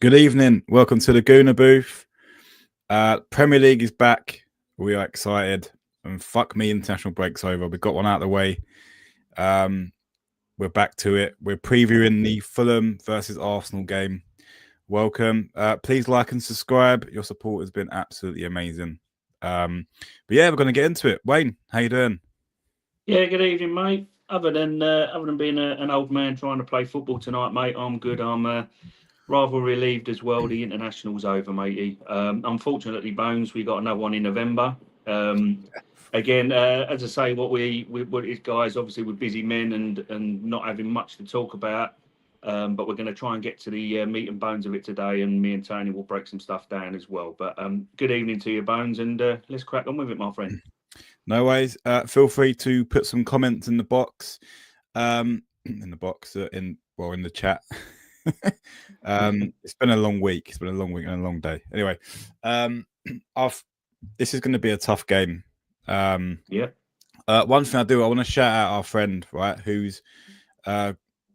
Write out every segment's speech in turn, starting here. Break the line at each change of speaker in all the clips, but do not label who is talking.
Good evening. Welcome to the Gooner Booth. Premier League is back. We are excited. And fuck me, international break's over. We got one out of the way. We're back to it. We're previewing the Fulham versus Arsenal game. Welcome. Please like and subscribe. Your support has been absolutely amazing. But yeah, we're going to get into it. Wayne, how you doing?
Yeah, good evening, mate. Other than being an old man trying to play football tonight, mate, I'm good. I'm rather relieved as well. The international's over, matey. Unfortunately, Bones, we got another one in November. Again, as I say, what is guys, obviously we're busy men and not having much to talk about. But we're going to try and get to the meat and bones of it today, and me and Tony will break some stuff down as well. But good evening to you, Bones, and let's crack on with it, my friend.
No worries. Feel free to put some comments in the box. In the chat. It's been a long week. It's been a long week and a long day. Anyway, this is going to be a tough game.
Yeah.
One thing I want to shout out our friend, right, whose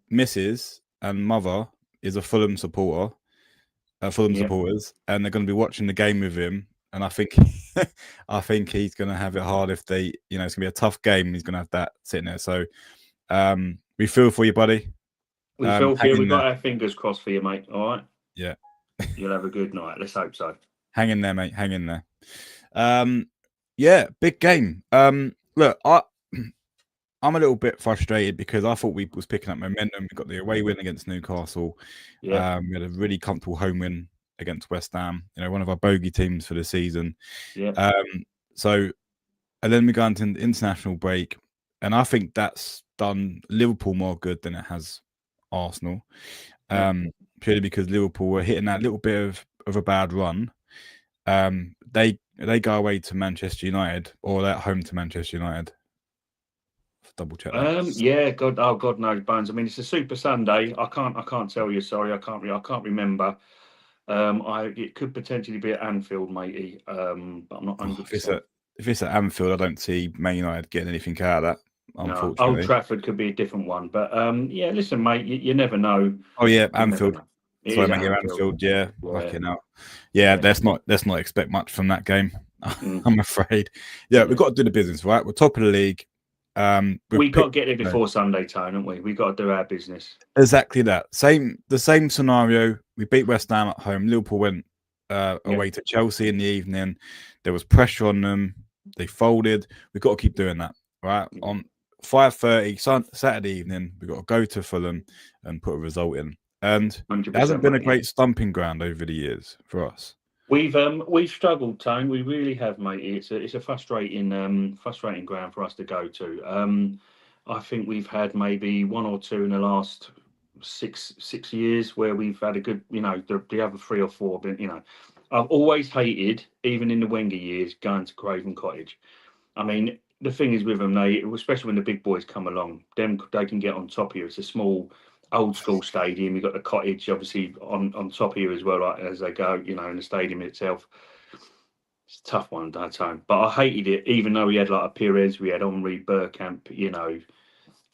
missus and mother is a Fulham supporter, supporters, and they're going to be watching the game with him. And I think, I think he's going to have it hard if they, it's going to be a tough game. He's going to have that sitting there. So, we feel for you, buddy.
We feel for you. We've got our fingers crossed for you, mate. All right.
Yeah.
You'll have a good night. Let's hope so.
Hang in there, mate. Hang in there. Yeah, big game. Look, I'm a little bit frustrated because I thought we was picking up momentum. We got the away win against Newcastle.
Yeah.
We had a really comfortable home win against West Ham. One of our bogey teams for the season.
Yeah.
And then we go into the international break, and I think that's done Liverpool more good than it has Arsenal. Purely because Liverpool were hitting that little bit of a bad run. They go away to Manchester United, or they're at home to Manchester United. Double check that.
Yeah, God knows, Bones. I mean, it's a Super Sunday. I can't tell you. Sorry, I can't remember. It could potentially be at Anfield, matey. But I'm not 100%.
If it's at Anfield, I don't see Man United getting anything out of that. Unfortunately,
no, Old Trafford could be a different one. But yeah, listen, mate, you never know.
Oh yeah, Anfield.
Sorry,
mate, Anfield. Yeah, fucking hell. Yeah, let's not expect much from that game. I'm afraid. Yeah, we've got to do the business, right? We're top of the league.
We got to get there before Sunday, Tone, haven't we? We got to do our business.
Exactly that. The same scenario. We beat West Ham at home. Liverpool went away to Chelsea in the evening. There was pressure on them. They folded. We've got to keep doing that, right? On 5:30 Saturday evening, we've got to go to Fulham and put a result in. And it hasn't been a great stumping ground over the years for us.
We've struggled, Tone. We really have, mate. It's a frustrating ground for us to go to. I think we've had maybe one or two in the last six years where we've had a good, the other three or four. But I've always hated, even in the Wenger years, going to Craven Cottage. I mean, the thing is with them, especially when the big boys come along, they can get on top of you. It's a small, old school stadium. You've got the cottage obviously on top of you as well, like, as they go, in the stadium itself. It's a tough one at that time. But I hated it, even though we had like a Perez, we had Henri, Bergkamp,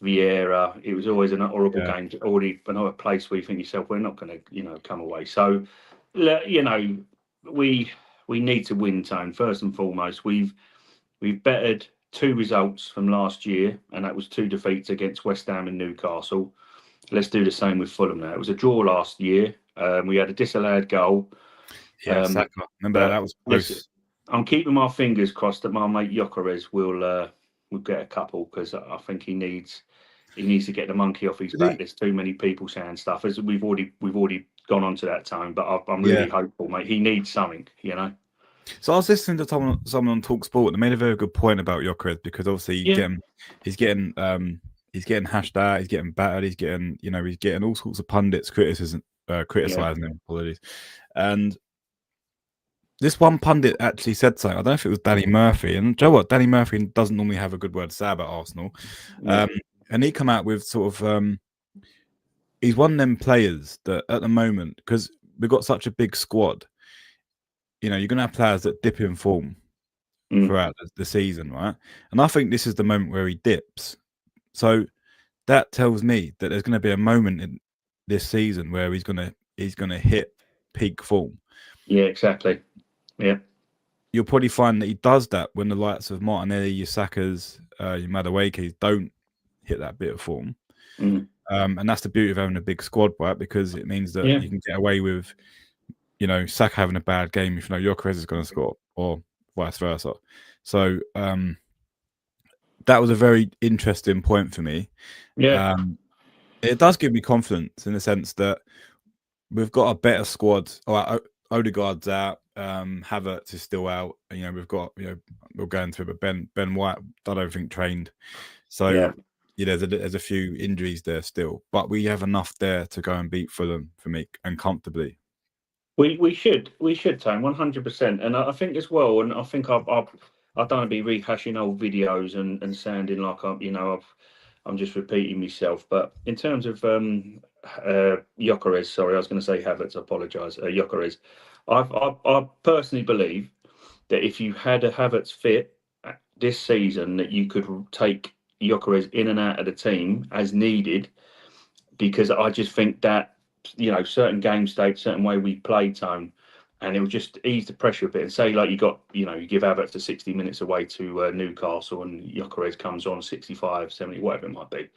Vieira. It was always an horrible game. Already another place where you think yourself, we're not going to, come away. So, we need to win, Tone. First and foremost, we've bettered 2 results from last year, and that was 2 defeats against West Ham and Newcastle. Let's do the same with Fulham now. It was a draw last year. We had a disallowed goal.
Yeah, remember that was close.
I'm keeping my fingers crossed that my mate Gyökeres will get a couple, because I think he needs to get the monkey off his back. There's too many people saying stuff. As we've already gone on to that time, but I'm really hopeful, mate. He needs something,
So I was listening to someone on Talk Sport. They made a very good point about Gyökeres, because obviously he's getting hashed out, he's getting battered, he's getting all sorts of pundits criticizing him. Apologies. And this one pundit actually said something. I don't know if it was Danny Murphy. And Joe, what? Danny Murphy doesn't normally have a good word to say about Arsenal. And he come out with sort of he's one of them players that at the moment, because we've got such a big squad, you're going to have players that dip in form throughout the season, right? And I think this is the moment where he dips. So that tells me that there's going to be a moment in this season where he's going to hit peak form.
Yeah, exactly. Yeah.
You'll probably find that he does that when the likes of Martinelli, your Sakas, your Maduekes don't hit that bit of form.
Mm.
And that's the beauty of having a big squad, right? Because it means that
Yeah.
you can get away with, Saka having a bad game if you know Gyökeres is going to score, or vice versa. So that was a very interesting point for me.
Yeah.
It does give me confidence in the sense that we've got a better squad. Odegaard's out. Havertz is still out. We've got, we're going through, but Ben White, I don't think trained. So
Yeah.
there's a few injuries there still, but we have enough there to go and beat Fulham for me, and comfortably.
We should Tone, 100%. And I think as well, and I think I don't want to be rehashing old videos and sounding like I'm just repeating myself. But in terms of Gyökeres, sorry, I was going to say Havertz. I apologise. Gyökeres, I personally believe that if you had a Havertz fit this season, that you could take Gyökeres in and out of the team as needed, because I just think that certain game states, certain way we play, Tone, and it will just ease the pressure a bit. And say like you give Havertz to 60 minutes away to Newcastle, and Gyökeres comes on 65, 70, whatever it might be.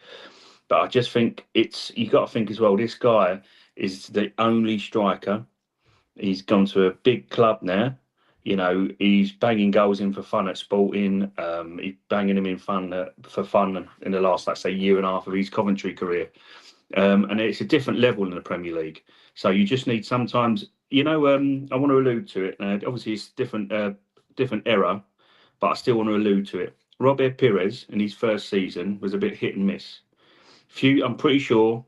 But I just think you got to think as well. This guy is the only striker. He's gone to a big club now. He's banging goals in for fun at Sporting. He's banging them in for fun in the last, let's say, year and a half of his Coventry career. And it's a different level in the Premier League. So you just need sometimes, I want to allude to it. Obviously, it's different era, but I still want to allude to it. Robert Pires in his first season was a bit hit and miss. I'm pretty sure,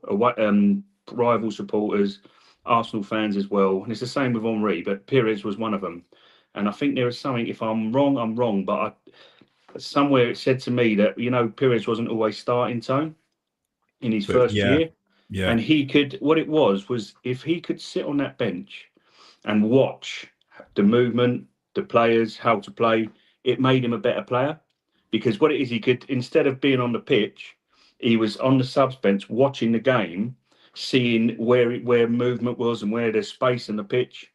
rival supporters, Arsenal fans as well, and it's the same with Henry, but Pires was one of them. And I think there is something, if I'm wrong, I'm wrong, but somewhere it said to me that, Pires wasn't always starting, Tone, in his first year.
Yeah.
And what it was if he could sit on that bench and watch the movement, the players, how to play, it made him a better player. Because what it is, he could, instead of being on the pitch, he was on the subs bench watching the game, seeing where movement was and where there's space in the pitch.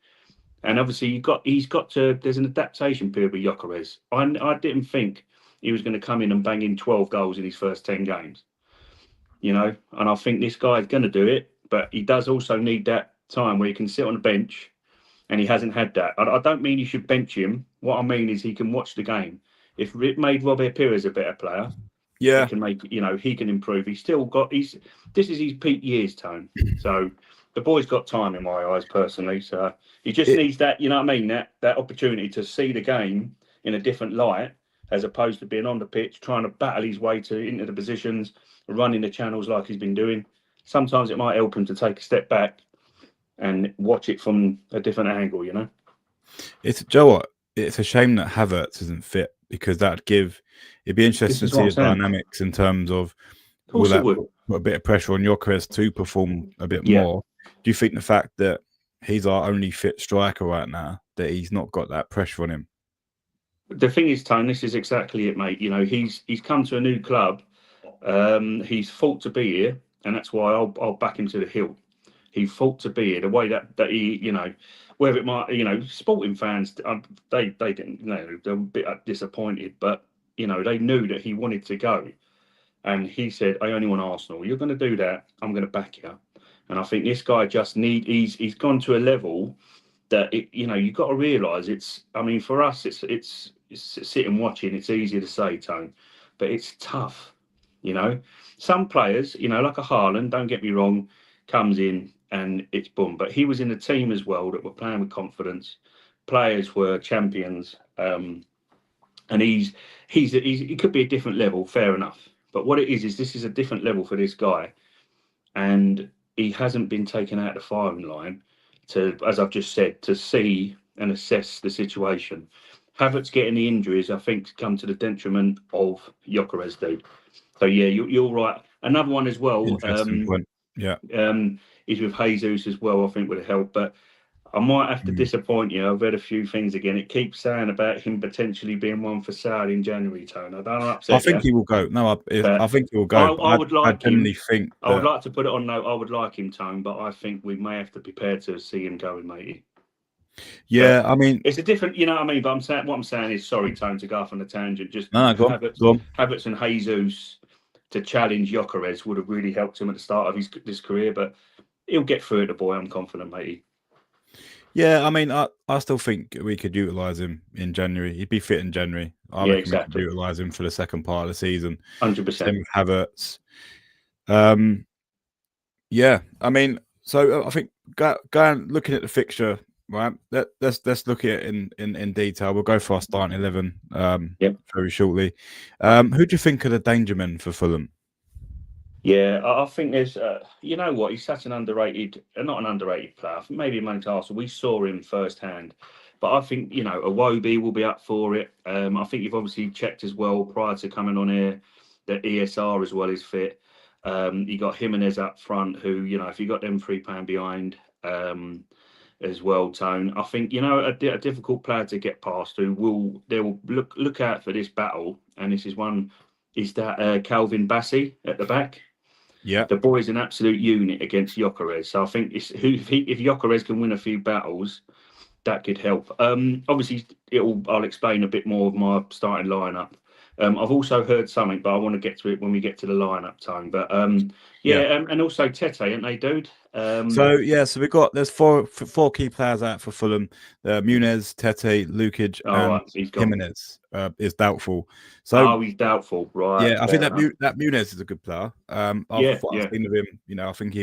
And obviously there's an adaptation period with Gyökeres. I didn't think he was going to come in and bang in 12 goals in his first 10 games. And I think this guy's going to do it, but he does also need that time where he can sit on the bench, and he hasn't had that. I don't mean you should bench him. What I mean is he can watch the game. If it made Robert Pires a better player,
Yeah,
it can make, he can improve. This is his peak years, Tone. So the boy's got time in my eyes, personally. So he just needs that, you know what I mean? That opportunity to see the game in a different light, as opposed to being on the pitch, trying to battle his way into the positions, running the channels like he's been doing. Sometimes it might help him to take a step back and watch it from a different angle,
It's Joe. What? It's a shame that Havertz isn't fit, because it'd be interesting to see the dynamics in terms of will that put a bit of pressure on Gyökeres to perform a bit more. Do you think the fact that he's our only fit striker right now, that he's not got that pressure on him?
The thing is, Tone, this is exactly it, mate. He's come to a new club. He's fought to be here, and that's why I'll back him to the hill. He fought to be here. The way that he, whether it might, Sporting fans, they didn't, they're a bit disappointed, but they knew that he wanted to go, and he said, "I only want Arsenal. You're going to do that. I'm going to back you." And I think this guy he's gone to a level that you've got to realise for us it's sitting watching, it's easier to say, Tone, but it's tough. Some players, like a Haaland, don't get me wrong, comes in and it's boom. But he was in a team as well that were playing with confidence. Players were champions, and he could be a different level, fair enough. But what it is this is a different level for this guy, and he hasn't been taken out of the firing line to, as I've just said, to see and assess the situation. Havertz getting the injuries, I think, come to the detriment of Gyökeres, dude. So yeah, you're right. Another one as well.
Interesting point. Yeah.
Is with Jesus as well. I think would help, but I might have to disappoint you. I've read a few things again. It keeps saying about him potentially being one for sale in January, Tone. I don't want to upset
I think he will go. No, I think he will go.
I would like
I genuinely
him.
think
I would
that.
like to put it on note. I would like him, Tone, but I think we may have to prepare to see him going, matey.
Yeah,
But
I mean,
it's a different, you know what I mean. But what I'm saying is, sorry, Tone, to go off on a tangent. Just
no, go on.
Havertz and Jesus to challenge Gyökeres would have really helped him at the start of his career. But he'll get through it, the boy. I'm confident, matey.
Yeah, I mean, I still think we could utilise him in January. He'd be fit in January. I reckon we could utilise him for the second part of the season.
100%.
Same with Havertz. Yeah, I mean, so I think going looking at the fixture, right? Let's look at it in detail. We'll go for our starting 11 very shortly. Who do you think are the danger men for Fulham?
Yeah, I think there's, you know what, he's such an underrated, not an underrated player. Maybe amongst Arsenal, we saw him firsthand. But I think, you know, Iwobi will be up for it. I think you've obviously checked as well prior to coming on here that ESR as well is fit. You got Jimenez up front, who, you know, if you got them three playing behind as well, Tone, I think, you know, a difficult player to get past they will look out for this battle. And this is one, is that Calvin Bassey at the back.
Yeah,
the boy's an absolute unit against Gyökeres. So I think if Gyökeres can win a few battles, that could help. Obviously, I'll explain a bit more of my starting lineup. I've also heard something, but I want to get to it when we get to the lineup time. But and also Tete, ain't they, dude?
So there's four key players out for Fulham: Muniz, Tete, Lukic, and Jimenez is doubtful. So
he's doubtful, right?
Yeah, I think that Muniz is a good player. I've seen of him. You know, I think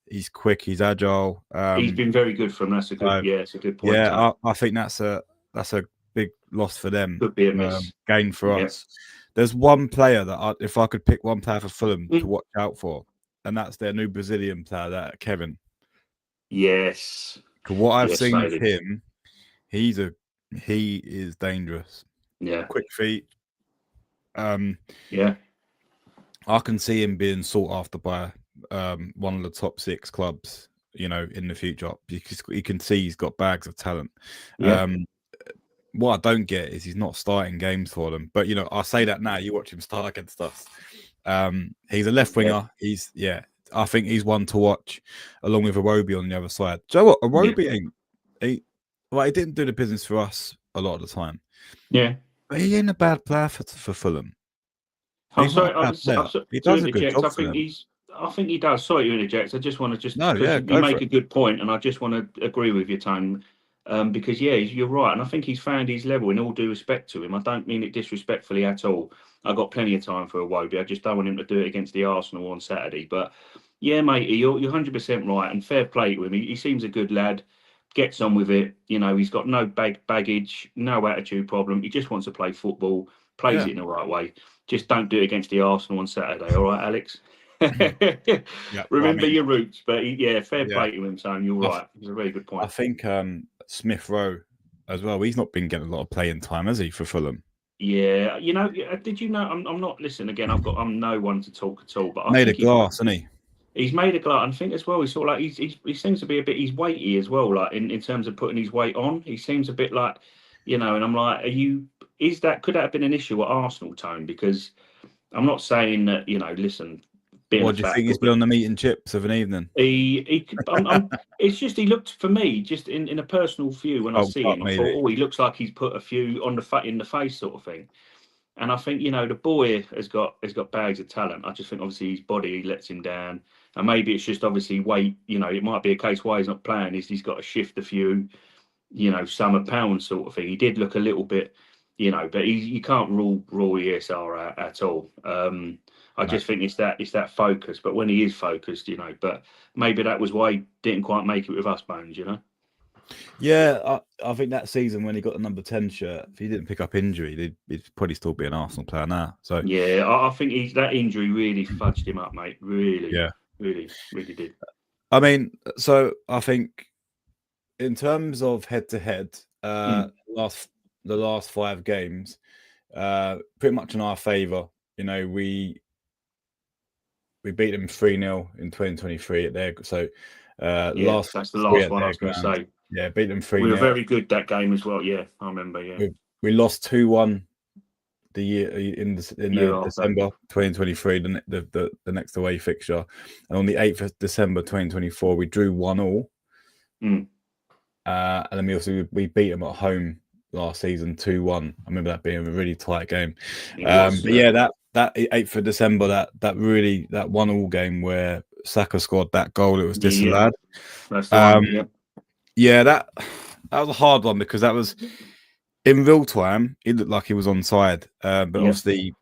he's quick, he's agile.
He's been very good for him. That's a good. It's a good point.
Yeah, I think that's a big loss for them.
Could be a miss.
Gain for us. There's one player that if I could pick one player for Fulham to watch out for, and that's their new Brazilian player, that Kevin.
Yes.
What I've seen of him, he is dangerous.
Yeah.
Quick feet.
Yeah.
I can see him being sought after by one of the top 6 clubs, you know, in the future, because you can see he's got bags of talent.
Yeah.
What I don't get is he's not starting games for them. But, you know, I say that now. You watch him start against us. He's a left winger. I think he's one to watch, along with Iwobi on the other side. Do you know what? Iwobi he didn't do the business for us a lot of the time.
Yeah.
But he ain't a bad player for Fulham.
I'm sorry.
He does a good job for them.
I think he does. Sorry to interject. I just want to you make a good point, and I just want to agree with your tone. Because you're right, and I think he's found his level. In all due respect to him, I don't mean it disrespectfully at all. I've got plenty of time for Iwobi. I just don't want him to do it against the Arsenal on Saturday. But yeah, mate, you're 100% right, and fair play to him. He seems a good lad. Gets on with it. You know, he's got no baggage, no attitude problem. He just wants to play football, plays it in the right way. Just don't do it against the Arsenal on Saturday. All right, Alex? Remember your roots. But fair play to him, son. You're right. It's a very good point.
I think Smith Rowe as well. He's not been getting a lot of playing time, has he, for Fulham?
Yeah, you know, did you know? I'm not listening again. I'm no one to talk at all. But I
made a glass, hasn't he?
He's made a glass. I think as well. He's sort of like he seems to be a bit. He's weighty as well. Like in terms of putting his weight on, he seems a bit like, you know. And I'm like, could that have been an issue at Arsenal, Tone? Because I'm not saying that, you know. Listen.
What do you think he's been on the meat and chips of an evening?
It's just he looked, for me, just in a personal view, when I see him, I thought, he looks like he's put a few in the face, sort of thing. And I think, you know, the boy has got bags of talent. I just think obviously his body lets him down, and maybe it's just obviously weight. You know, it might be a case why he's not playing is he's got to shift a few, you know, summer pounds sort of thing. He did look a little bit, you know, but you can't rule ESR out at all. I just think it's that focus. But when he is focused, you know, but maybe that was why he didn't quite make it with us, Bones, you know?
Yeah, I think that season when he got the number 10 shirt, if he didn't pick up injury, he'd probably still be an Arsenal player now. So
yeah, I think that injury really fudged him up, mate. Really, really did.
I mean, so I think in terms of head-to-head, the last 5 games, pretty much in our favour. You know, we beat them 3-0 in 2023 at their. So
that's the last one I was going to say.
Yeah, beat them
We were
3-0.
very good that game as well. Yeah, I remember. Yeah,
We lost 2-1 the year in
year
the
after.
December 2023, the next away fixture, and on the 8th of December 2024, we drew 1-1. And then we beat them at home last season 2-1. I remember that being a really tight game.
Was,
but yeah, that 8th of December, that 1-1 game where Saka scored that goal, it was disallowed.
That's the one. Yeah.
Yeah, that was a hard one because that was in real time. It looked like he was onside, but obviously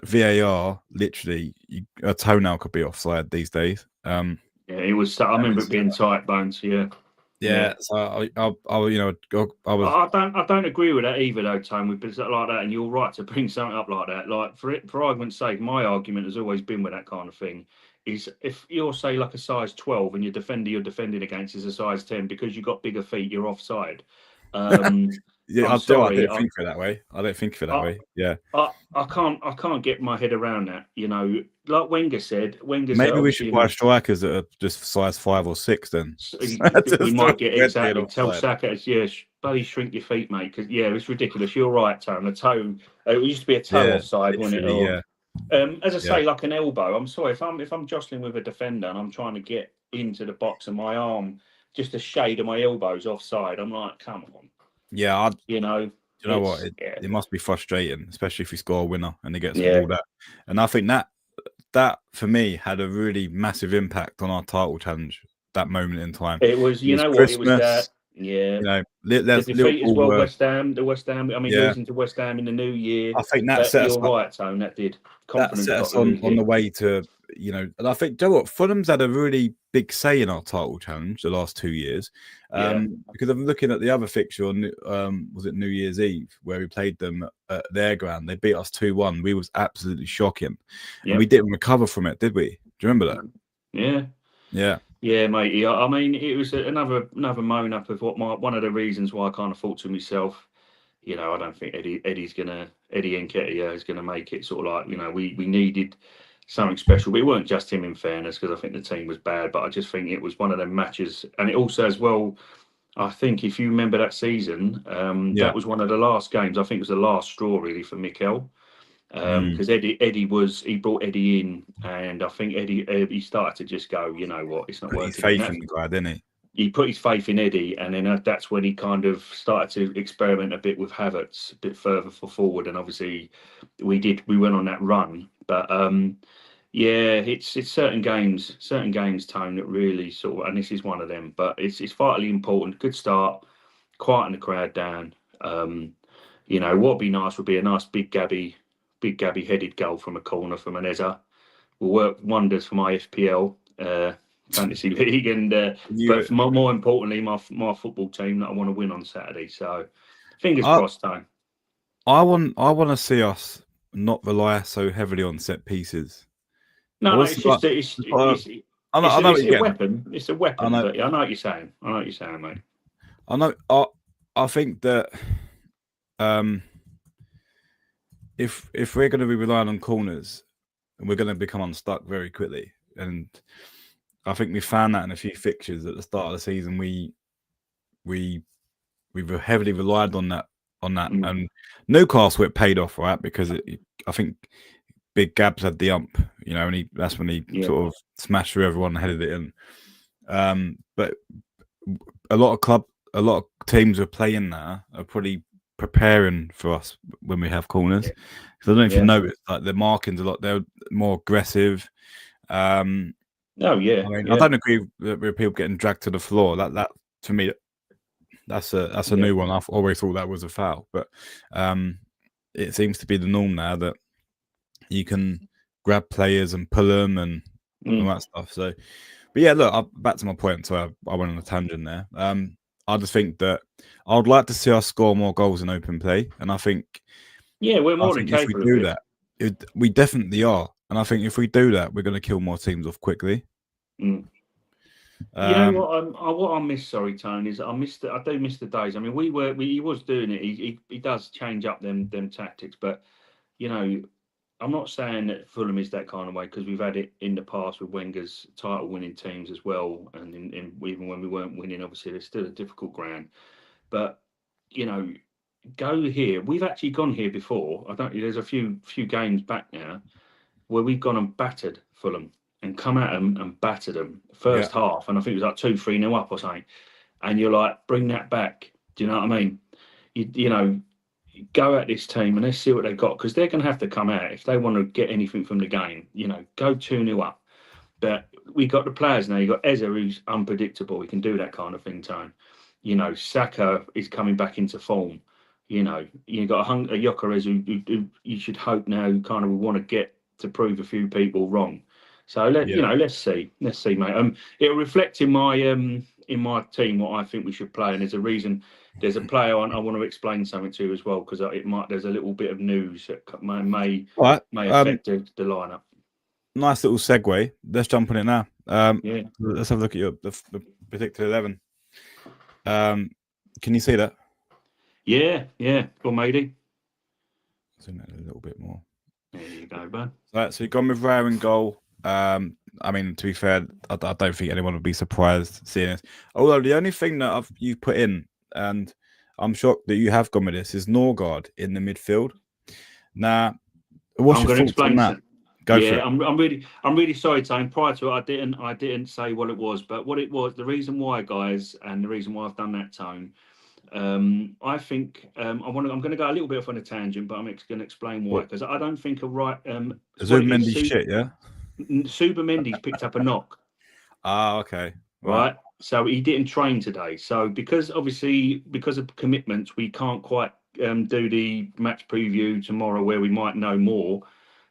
VAR, literally, a toenail could be offside these days.
Yeah, it was. I remember it being tight, Bones. Yeah.
Yeah, so I
I don't agree with that either, though, Tone. With bits like that, and you're right to bring something up like that. Like for argument's sake, my argument has always been with that kind of thing is if you're say like a size 12 and your defender you're defending against is a size 10 because you've got bigger feet, you're offside.
Yeah,
I'm sorry.
I don't think of it that way. I don't think of it that way. Yeah.
I can't get my head around that. You know, like Wenger said,
Maybe we should buy strikers that are just size 5 or 6 then.
We might get exactly. Tell Saka, yeah, bloody shrink your feet, mate. Because yeah, it's ridiculous. You're right, Tone. The toe. It used to be a toe offside, wasn't it? Or, as I say, like an elbow. I'm sorry if I'm jostling with a defender and I'm trying to get into the box and my arm just a shade of my elbows offside. I'm like, come on.
Yeah,
you know.
You know what? It must be frustrating, especially if you score a winner and he gets ruled out. And I think that for me had a really massive impact on our title challenge. That moment in time,
it was. You know what? It was that. Yeah.
You know,
the defeat as well. West Ham. I mean, losing to West Ham in the new year.
I think that set us up.
Right, Tone. That did. Confidence
that set us on the way to, you know, and I think, do you know what? Fulham's had a really big say in our title challenge the last 2 years. Because I'm looking at the other fixture on, was it New Year's Eve, where we played them at their ground. They beat us 2-1. We was absolutely shocking. And we didn't recover from it, did we? Do you remember that?
Yeah.
Yeah.
Yeah, mate. I mean, it was another moan up of one of the reasons why I kind of thought to myself, you know, I don't think Eddie Nketiah is gonna make it. Sort of like, you know, we needed something special, but it weren't just him, in fairness, because I think the team was bad. But I just think it was one of them matches, and it also as well. I think if you remember that season, that was one of the last games. I think it was the last straw really for Mikel. Because Eddie brought Eddie in, and I think Eddie he started to just go, you know what, it's not working.
His faith in the guy, didn't he?
He put his faith in Eddie, and then that's when he kind of started to experiment a bit with Havertz, a bit further forward, and obviously we went on that run. But yeah, it's certain games, Tone, that really sort of, and this is one of them. But it's vitally important. Good start, quieten the crowd down. You know, what'd be nice would be a nice big Gabby headed goal from a corner from an Eza. Will work wonders for my FPL fantasy league, and but more importantly, my football team that I want to win on Saturday. So fingers crossed, time.
I want to see us not rely so heavily on set pieces.
No, it's just it's a weapon. It's a weapon. But I know what you're saying. Mate.
I know. I think that if we're going to be relying on corners, and we're going to become unstuck very quickly, and I think we found that in a few fixtures at the start of the season. We heavily relied on that, and Newcastle it paid off, right? Because I think Big Gabs had the ump, you know, and that's when he sort of smashed through everyone and headed it in. But a lot of teams are playing now are probably preparing for us when we have corners. Because I don't know if you noticed, like the markings they're more aggressive.
I mean, I
don't agree with people getting dragged to the floor. That to me, that's a new one. I've always thought that was a foul, but it seems to be the norm now that you can grab players and pull them and all that stuff. So, but yeah, look, back to my point. So I went on a tangent there. I just think that I would like to see us score more goals in open play, and I think
we're more than capable.
If we do that, we definitely are. And I think if we do that, we're going to kill more teams off quickly.
You know what I miss? Sorry, Tony, is I do miss the days. I mean, he was doing it. He does change up them tactics, but you know, I'm not saying that Fulham is that kind of way, because we've had it in the past with Wenger's title-winning teams as well, and even when we weren't winning, obviously there's still a difficult ground. But you know, go here. We've actually gone here before. I don't. There's a few games back now where we've gone and battered Fulham and come at them and battered them
Yeah,
first half, and I think it was like 2-3 nil up or something. And you're like, bring that back. Do you know what I mean? You know, go at this team and let's see what they've got, because they're going to have to come out if they want to get anything from the game. You know, go 2-0 up. But we got the players now. You got Eze, who's unpredictable. He can do that kind of thing, Tone. You know, Saka is coming back into form. You know, you got a Gyökeres who you should hope now kind of want to get to prove a few people wrong. So
yeah.
let's see, mate. It'll reflect in my team what I think we should play, and there's a reason. There's a player I want to explain something to as well, because there's a little bit of news that may
All right.
affect the lineup.
Nice little segue. Let's jump on it now.
Yeah.
Let's have a look at the predicted 11. Can you see that?
Yeah. Well, maybe.
Zoom that a little bit more.
There you go, bud.
Right, so you've gone with Raya in goal. I mean, to be fair, I don't think anyone would be surprised seeing this. Although the only thing that you put in, and I'm shocked that you have gone with this, is Norgard in the midfield. Now, what's your thoughts on that? Go for it.
I'm really sorry, Tane. Prior to it, I didn't say what it was, but what it was, the reason why, guys, and the reason why I've done that, Tone. I think I'm going to go a little bit off on a tangent, but I'm going to explain why, because I don't think
Mendy shit, yeah.
Mendy's picked up a knock.
Ah, okay.
Right. So he didn't train today. So because of commitments, we can't quite do the match preview tomorrow, where we might know more.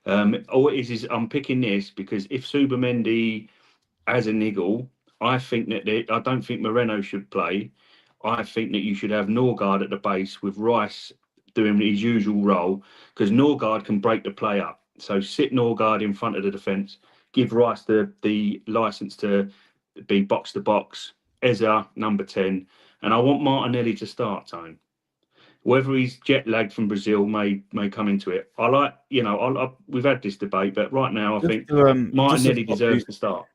All it is I'm picking this because if Mendy has a niggle, I think that I don't think Moreno should play. I think that you should have Norgard at the base with Rice doing his usual role, because Norgard can break the play up. So sit Norgard in front of the defence, give Rice the licence to be box to box. Eza number 10, and I want Martinelli to start, Tone. Whether he's jet lagged from Brazil may come into it. I like, we've had this debate, but right now I think Martinelli deserves to start.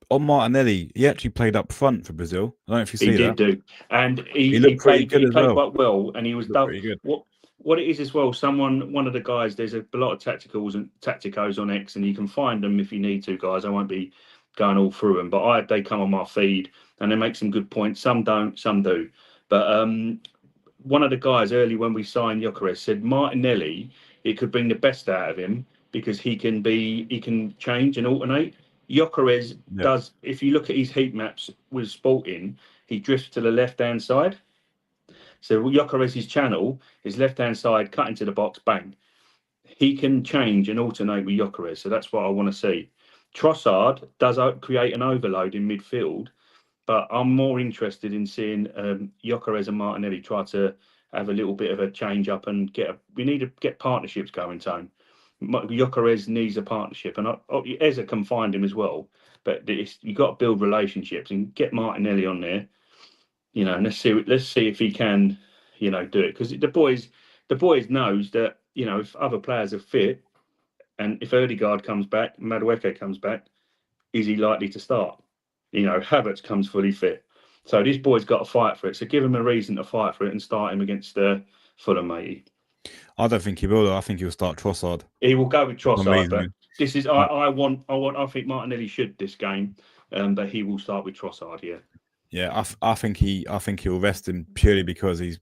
On Martinelli, he actually played up front for Brazil. I don't know if you see that.
He did do, and he
played
quite well, and he was pretty good. What it is as well, one of the guys, there's a lot of tacticos on X, and you can find them if you need to, guys. I won't be going all through them, but they come on my feed and they make some good points. Some don't, some do. But one of the guys early when we signed Gyökeres said Martinelli, it could bring the best out of him because he can change and alternate. Gyökeres does. If you look at his heat maps with Sporting, he drifts to the left-hand side. So Gyökeres' channel is left-hand side, cut into the box, bang. He can change and alternate with Gyökeres, so that's what I want to see. Trossard does create an overload in midfield, but I'm more interested in seeing Gyökeres and Martinelli try to have a little bit of a change up and we need to get partnerships going, Tone. Gyökeres needs a partnership, and Eza can find him as well. But you've got to build relationships and get Martinelli on there, and let's see if he can, do it, because the boys knows that if other players are fit, and if Ødegaard comes back, Madueke comes back, is he likely to start? Havertz comes fully fit, so this boy's got to fight for it. So give him a reason to fight for it and start him against Fulham, matey.
I don't think he will, though. I think he'll start Trossard.
He will go with Trossard, but this is I think Martinelli should this game, but he will start with Trossard.
Yeah, I think he'll rest him purely because he's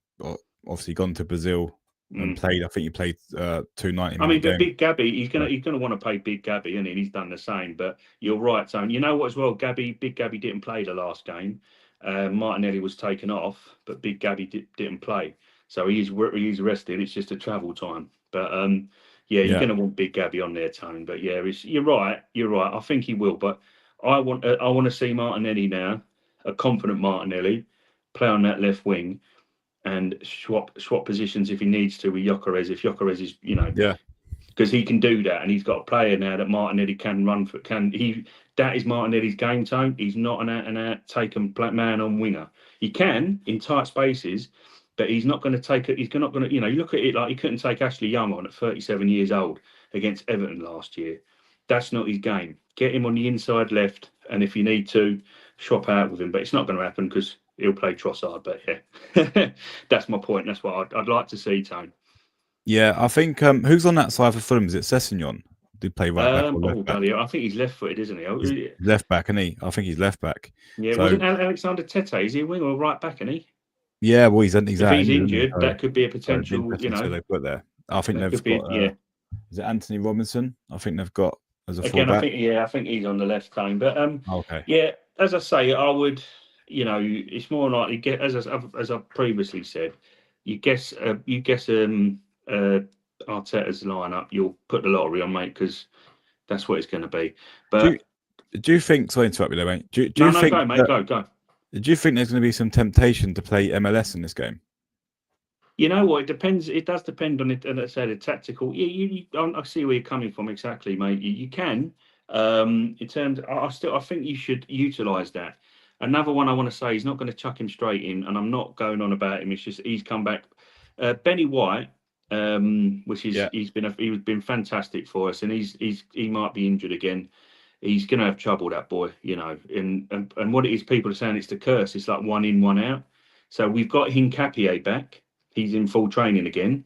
obviously gone to Brazil and played. I think he played 290.
I mean, but Big Gabby, he's gonna want to play Big Gabby, and he's done the same. But you're right, Tone. You know what as well? Big Gabby didn't play the last game. Martinelli was taken off, but Big Gabby didn't play. So he's rested. It's just a travel time. But you're going to want Big Gabby on there, Tone. But yeah, you're right. I think he will. But I want to see Martinelli now, a confident Martinelli, play on that left wing, and swap positions if he needs to with Gyökeres. If Gyökeres is, because he can do that, and he's got a player now that Martinelli can run for. That is Martinelli's game, Tone. He's not an out taken man on winger. He can in tight spaces. But he's not going to take it. He's not going to, you look at it like he couldn't take Ashley Young on at 37 years old. against Everton last year. That's not his game. Get him on the inside left, and if you need to, swap out with him. But it's not going to happen because he'll play Trossard. But yeah, that's my point. That's what I'd like to see, Tone.
Yeah, I think who's on that side for Fulham? Is it Sessegnon? Do play right back or left back?
Bloody hell. I think he's left-footed, isn't
He's
he?
left back, isn't he? I think he's left back.
Yeah,
So
wasn't Alexander Tete? Is he a wing or a right back, isn't he?
yeah, well, he's
If
out
he's
injured,
injured,
so,
that could be a
so it'd be
potential,
interesting to see who they put there. I think
that
they've
could be,
got is it Anthony Robinson? I think they've got as a
again,
fullback.
I think he's on the left Tone. But
Okay.
yeah, as I say, I would, it's more likely get as I previously said, you guess Arteta's lineup, you'll put the lottery on, mate, because that's what it's going to be. But
do you think? Sorry to interrupt you there, mate. Do you think?
Go, mate, go.
Do you think there's going to be some temptation to play MLS in this game?
You know what? It depends. It does depend on it. And let's say the tactical. Yeah, I see where you're coming from exactly, mate. You can. In terms, I think you should utilise that. Another one I want to say, he's not going to chuck him straight in, and I'm not going on about him. It's just he's come back. Benny White, which is he's been fantastic for us, and he might be injured again. He's going to have trouble, that boy, and what it is, people are saying it's the curse. It's like one in, one out. So we've got Hincapié back. He's in full training again,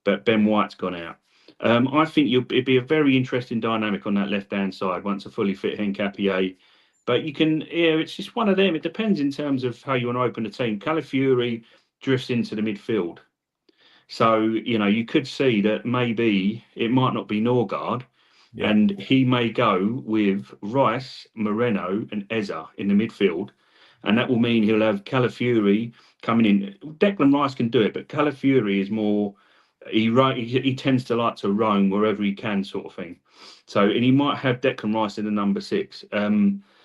but Ben White's gone out. I think it'd be a very interesting dynamic on that left-hand side once a fully fit Hincapié. But it's just one of them. It depends in terms of how you want to open the team. Calafiori drifts into the midfield. So, you could see that maybe it might not be Norgard, and he may go with Rice, Moreno, and Eza in the midfield. And that will mean he'll have Calafiori coming in. Declan Rice can do it, but Calafiori is more. He tends to like to roam wherever he can, sort of thing. So, and he might have Declan Rice in the number 6.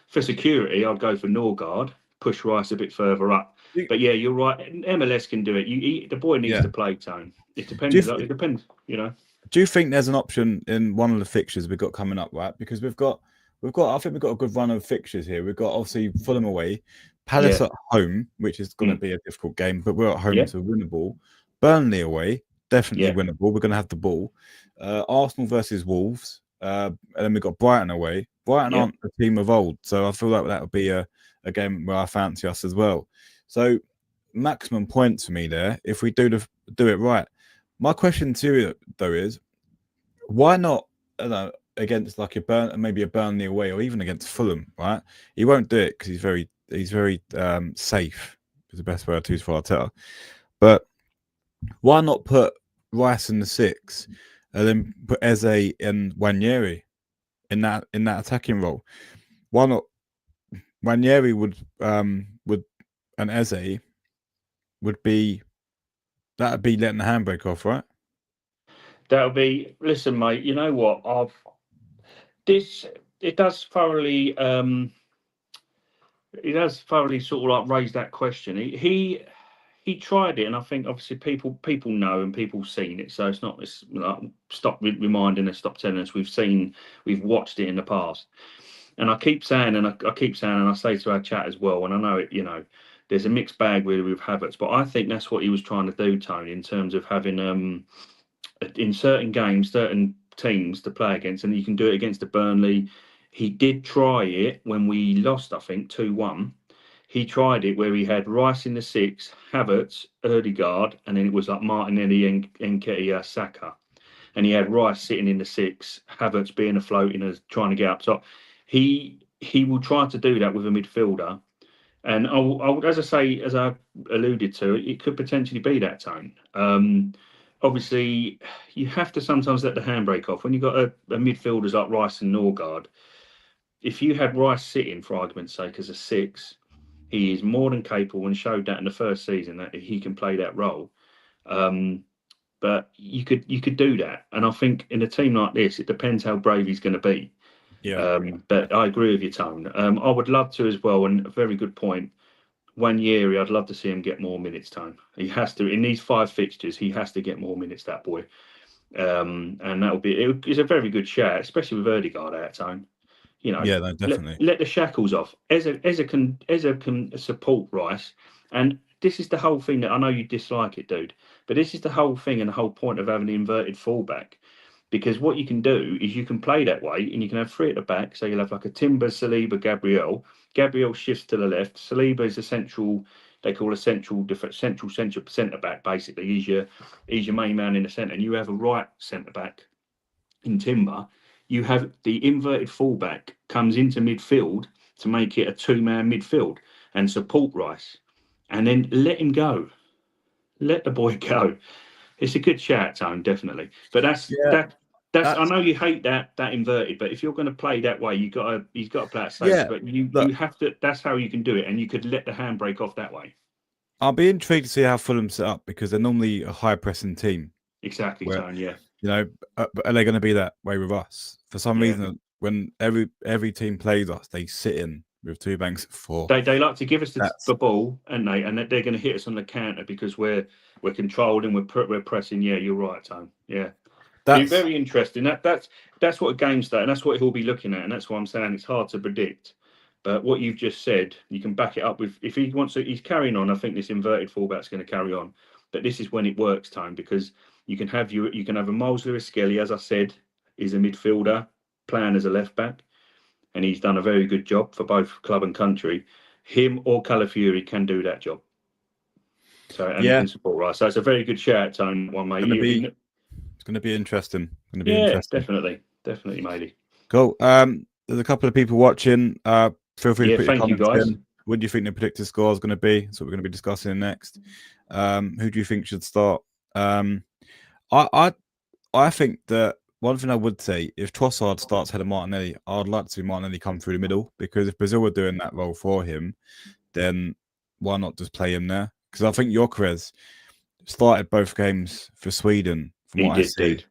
For security, I'd go for Norgard, push Rice a bit further up. But yeah, you're right. MLS can do it. The boy needs to play, Tone. It depends. It depends.
Do you think there's an option in one of the fixtures we've got coming up, right? Because I think we've got a good run of fixtures here. We've got obviously Fulham away, Palace at home, which is going to be a difficult game, but we're at home, so winnable. Burnley away, definitely winnable. We're going to have the ball. Arsenal versus Wolves, and then we've got Brighton away. Brighton aren't a team of old, so I feel like that would be a game where I fancy us as well. So maximum points for me there if we do it right. My question to you though is, why not against like maybe a Burnley away or even against Fulham, right? He won't do it because he's very safe. Is the best word to use for Arteta. But why not put Rice in the 6 and then put Eze and Wanyeri in that attacking role? Why not? Wanyeri would and Eze would be. That'd be letting the handbrake off, right?
That'll be. Listen, mate. You know what? It does thoroughly. It does thoroughly sort of like raise that question. He tried it, and I think obviously people know and people seen it. So it's not. It's like, stop reminding us, stop telling us. We've watched it in the past, and I keep saying, and I say to our chat as well. And I know it. There's a mixed bag really with Havertz, but I think that's what he was trying to do, Tony, in terms of having in certain games, certain teams to play against, and you can do it against the Burnley. He did try it when we lost, I think, 2-1. He tried it where he had Rice in the 6, Havertz, Ødegaard, and then it was like Martinelli and Nketiah, Saka. And he had Rice sitting in the 6, Havertz being afloat and trying to get up top. He will try to do that with a midfielder. And as I say, as I alluded to, it could potentially be that Tone. Obviously, you have to sometimes let the handbrake off. When you've got a midfielders like Rice and Norgard, if you had Rice sitting, for argument's sake, as a 6, he is more than capable and showed that in the first season that he can play that role. But you could do that. And I think in a team like this, it depends how brave he's going to be.
Yeah.
But I agree with you, Tone. I would love to as well, and a very good point. Wanyeri, I'd love to see him get more minutes, Tone. He has to. In these 5 fixtures, he has to get more minutes, that boy. And that will be. It's a very good shout, especially with Ødegaard out, Tone.
Yeah, no, definitely.
Let the shackles off. Eza can support Rice, and this is the whole thing that I know you dislike it, dude. But this is the whole thing and the whole point of having the inverted fullback. because what you can do is you can play that way, and you can have three at the back. So you'll have like a Timber, Saliba, Gabriel. Gabriel shifts to the left. Saliba is a central. They call a central centre back. Basically, he's your main man in the centre, and you have a right centre back in Timber. You have the inverted fullback comes into midfield to make it a two-man midfield and support Rice, and then let him go. Let the boy go. It's a good shout, Tone, definitely. But that's
Yeah,
that. That's I
that's
know you hate that inverted, but if you're going to play that way, he's got to play it safe.
yeah.
But you
Look,
have to. That's how you can do it, and you could let the handbrake off that way.
I'll be intrigued to see how Fulham set up because they're normally a high pressing team.
Exactly,
Where
Tone. Yeah,
but are they going to be that way with us? For some
yeah.
reason, when every team plays us, they sit in with two banks at four.
They like to give us
That's
the ball, and they're going to hit us on the counter because we're controlled and we're pressing. Yeah, you're right, Tone. Yeah. Be
that's
very interesting. That's what a game's that, and that's what he'll be looking at, and that's why I'm saying it's hard to predict. But what you've just said, you can back it up with if he wants to. He's carrying on. I think this inverted fullback's going to carry on, but this is when it works, Time, because you can have a Miles Lewis Skelly, as I said, is a midfielder playing as a left back, and he's done a very good job for both club and country. Him or Calafiori can do that job. So and he
yeah.
can support Rice. So it's a very good shout, Tone. One mate.
It's going to be interesting. Going to be
Yeah,
interesting.
definitely, matey.
Cool. There's a couple of people watching. Feel free to
Yeah,
put your
thank you,
comments
guys.
in. What do you think the predicted score is going to be? That's what we're going to be discussing next. Who do you think should start? I think that one thing I would say, if Trossard starts ahead of Martinelli, I'd like to see Martinelli come through the middle because if Brazil were doing that role for him, then why not just play him there? Because I think Gyökeres started both games for Sweden, from
He
what I
did,
see,
dude.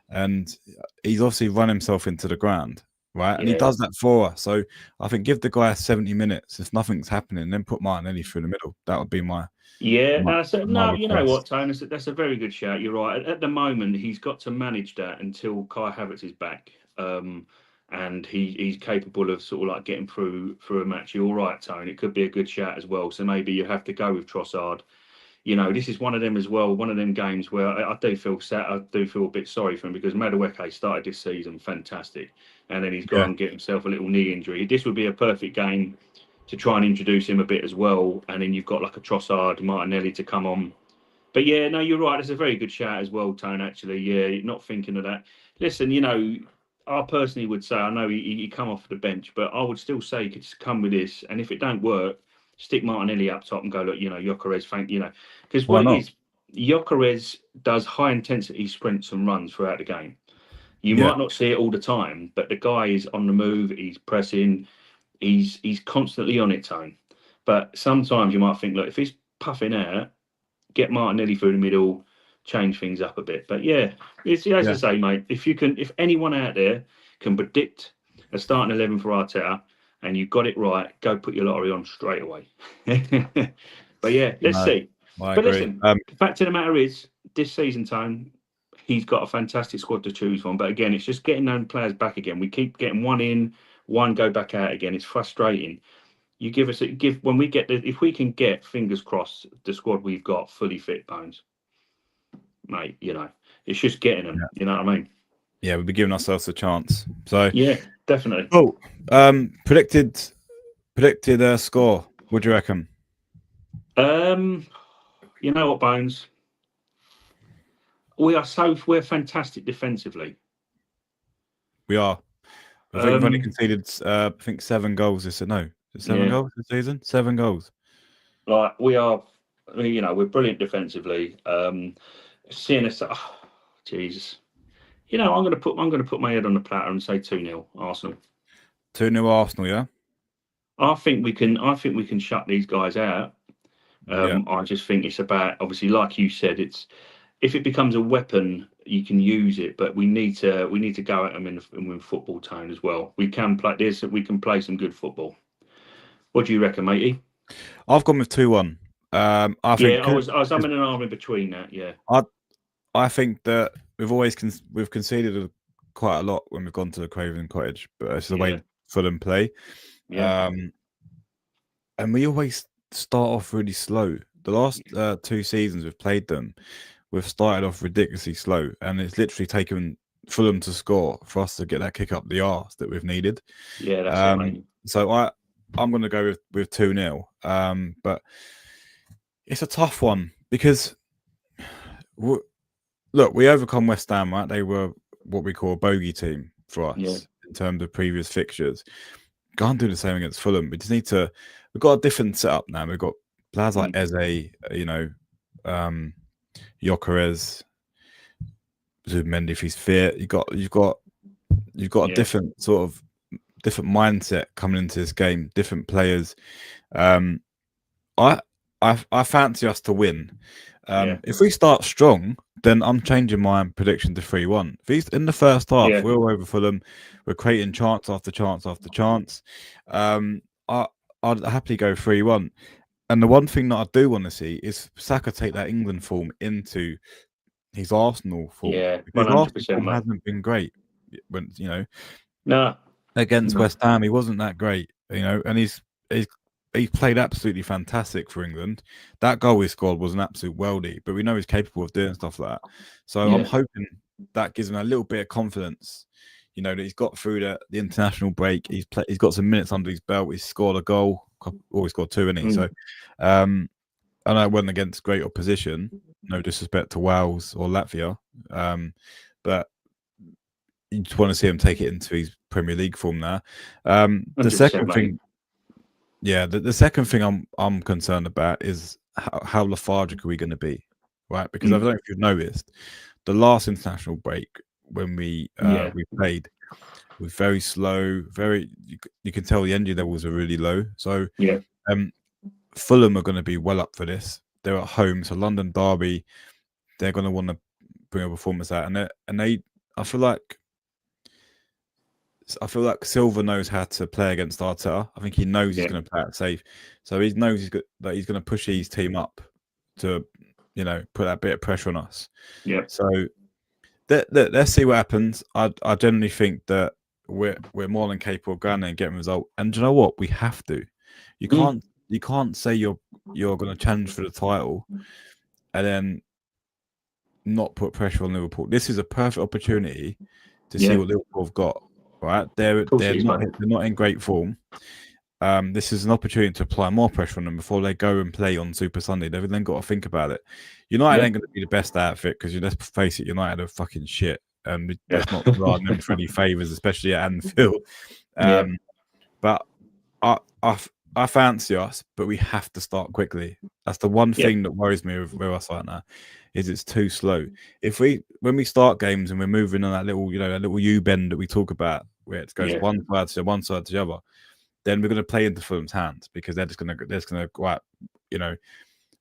and he's obviously run himself into the ground, right? And he
Yeah,
does that for us. So I think give the guy 70 minutes if nothing's happening, then put Martinelli through the middle. That would be my
yeah.
my,
No, so,
my
no, you know what,
request.
Tony? That's a very good shout. You're right. At the moment, he's got to manage that until Kai Havertz is back, and he's capable of sort of like getting through a match. You're right, Tony. It could be a good shout as well. So maybe you have to go with Trossard. This is one of them as well. One of them games where I do feel sad. I do feel a bit sorry for him because Madueke started this season fantastic, and then he's gone
Yeah,
and get himself a little knee injury. This would be a perfect game to try and introduce him a bit as well, and then you've got like a Trossard, Martinelli to come on. But yeah, no, you're right. It's a very good shout as well, Tone. Actually, yeah, not thinking of that. Listen, I personally would say I know he come off the bench, but I would still say he could just come with this, and if it don't work, stick Martinelli up top and go look. Gyökeres, because
why
what it
not?
is, Gyökeres does high intensity sprints and runs throughout the game. You
Yeah,
might not see it all the time, but the guy is on the move. He's pressing. He's constantly on it, Tone. But sometimes you might think, look, if he's puffing out, get Martinelli through the middle, change things up a bit. But yeah, it's as I
yeah,
say, mate. If anyone out there can predict a starting 11 for Arteta and you got it right, go put your lottery on straight away. But yeah, let's
no,
see.
I
But
agree.
listen, the fact of the matter is, this season, Tone, he's got a fantastic squad to choose from. But again, it's just getting those players back again. We keep getting one in, one go back out again. It's frustrating. You give when we get if we can get, fingers crossed, the squad we've got fully fit, Bones, mate. It's just getting them.
Yeah,
You know what I mean?
yeah, we'll be giving ourselves a chance. So,
Yeah, definitely.
oh, predicted score. What do you reckon?
You know what, Bones? We're fantastic defensively.
We are. I think we've only
Um,
conceded, I think 7 goals this. No, is it 7 goals
yeah,
this season? 7 goals.
like we are. We're brilliant defensively. Seeing us, Jesus. I'm gonna put my head on the platter and say 2-0 Arsenal.
2-0 Arsenal. Yeah.
I think we can. I think we can shut these guys out.
Yeah.
I just think it's about, obviously, like you said, it's if it becomes a weapon, you can use it, but we need to go at them in football tone as well. We can play this. We can play some good football. What do you reckon, matey?
I've gone with 2-1. I
Yeah,
think
I was I'm in an arm in between that. Yeah,
I think that we've conceded quite a lot when we've gone to the Craven Cottage, but it's the
yeah,
way Fulham play.
yeah.
And we always start off really slow. The last 2 seasons we've played them, we've started off ridiculously slow, and it's literally taken Fulham to score for us to get that kick up the arse that we've needed.
Yeah, that's it, mate.
So I'm going to go with 2-0. But it's a tough one because look, we overcome West Ham, right? They were what we call a bogey team for us in terms of previous fixtures. Can't do the same against Fulham. We just need to. We've got a different setup now. We've got players like Eze, Gyökeres, Zubimendi if he's fit. You've got a different sort of different mindset coming into this game. Different players. I fancy us to win. If we start strong, then I'm changing my prediction to 3-1. If he's in the first half, we're all over Fulham. We're creating chance after chance after chance. I'd happily go 3-1. And the one thing that I do want to see is Saka take that England form into his Arsenal form.
Yeah,
because Arsenal form hasn't been great. When against West Ham, he wasn't that great. And he's played absolutely fantastic for England. That goal he scored was an absolute worldie, but we know he's capable of doing stuff like that. So I'm hoping that gives him a little bit of confidence. That he's got through the international break. He's got some minutes under his belt. He's scored a goal. Always scored 2, hasn't he? So, I know it wasn't against great opposition. No disrespect to Wales or Latvia, but you just want to see him take it into his Premier League form now. The second thing. Yeah, the second thing I'm concerned about is how lethargic are we going to be, right? Because I don't know if you've noticed, the last international break when we played was very slow. You can tell the energy levels are really low. So Fulham are going to be well up for this. They're at home, so London derby. They're going to want to bring a performance out, and I feel like Silva knows how to play against Arteta. I think he knows he's going to play it safe. So he knows that he's going to push his team up to, put that bit of pressure on us.
Yeah.
So let's see what happens. I generally think that we're more than capable of going there and getting a result. And do you know what? We have to. You can't say you're going to challenge for the title and then not put pressure on Liverpool. This is a perfect opportunity to see what Liverpool have got. Right, they're not in great form. This is an opportunity to apply more pressure on them before they go and play on Super Sunday. They've then got to think about it. United ain't going to be the best outfit because let's face it, United are fucking shit. Let's not run them for any favours, especially at Anfield. But I fancy us, but we have to start quickly. That's the one thing that worries me with us right now. Is it's too slow. When we start games and we're moving on that little U bend that we talk about, where it goes one side to the other, then we're going to play into Fulham's hands because they're just going to go out,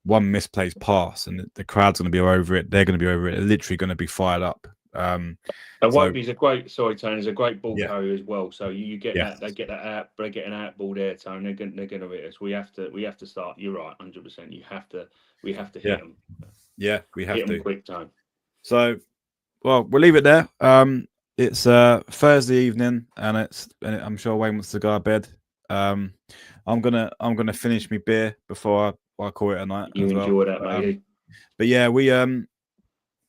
one misplaced pass and the crowd's going to be over it. They're going to be over it. They're literally going to be fired up.
Wopey's a great. Sorry, Tony. He's a great ball carrier as well. So you get that. They get that out. They get an outball there, Tony. They're going to hit us. We have to start. You're right, 100%. We have to hit them.
Yeah, we have to
quick time.
So, well, we'll leave it there. It's Thursday evening, and I'm sure Wayne wants to go to bed. I'm gonna finish my beer before I call it a night.
You enjoy that, matey.
But yeah, we'll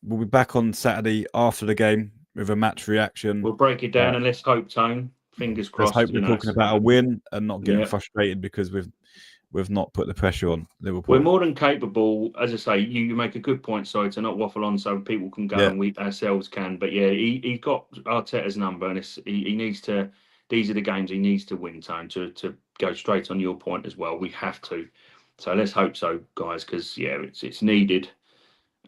be back on Saturday after the game with a match reaction.
We'll break it down and let's hope, Tone. Fingers crossed.
Let's hope we're talking about a win and not getting frustrated because we've not put the pressure on Liverpool.
We're more than capable, as I say. You make a good point. Sorry to not waffle on, so people can go and we ourselves can. But yeah, he got Arteta's number, and he needs to. These are the games he needs to win. Time to go straight on your point as well. We have to. So let's hope so, guys, because it's needed,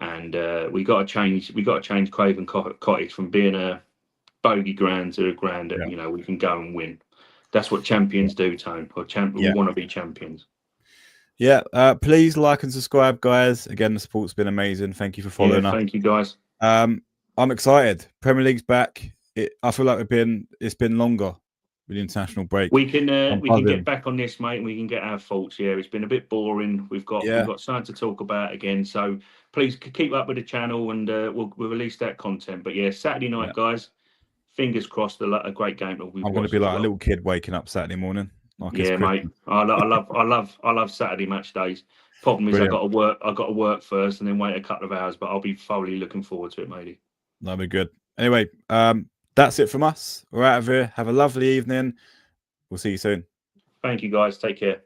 and we got to change. We got to change Craven Cottage from being a bogey ground to a ground that we can go and win. That's what champions do, Tone. We want to be champions.
Yeah, please like and subscribe, guys. Again, the support's been amazing. Thank you for following us.
Thank you, guys.
I'm excited. Premier League's back. I feel like it's been longer with the international break.
We can get back on this, mate, and we can get our thoughts. Yeah, it's been a bit boring. We've got something to talk about again. So please keep up with the channel, and we'll release that content. But Saturday night, guys. Fingers crossed, a great game.
I'm going to be like a little kid waking up Saturday morning.
Mate. I love Saturday match days. Problem is, I got to work first, and then wait a couple of hours. But I'll be thoroughly looking forward to it, matey.
That'll be good. Anyway, that's it from us. We're out of here. Have a lovely evening. We'll see you soon.
Thank you, guys. Take care.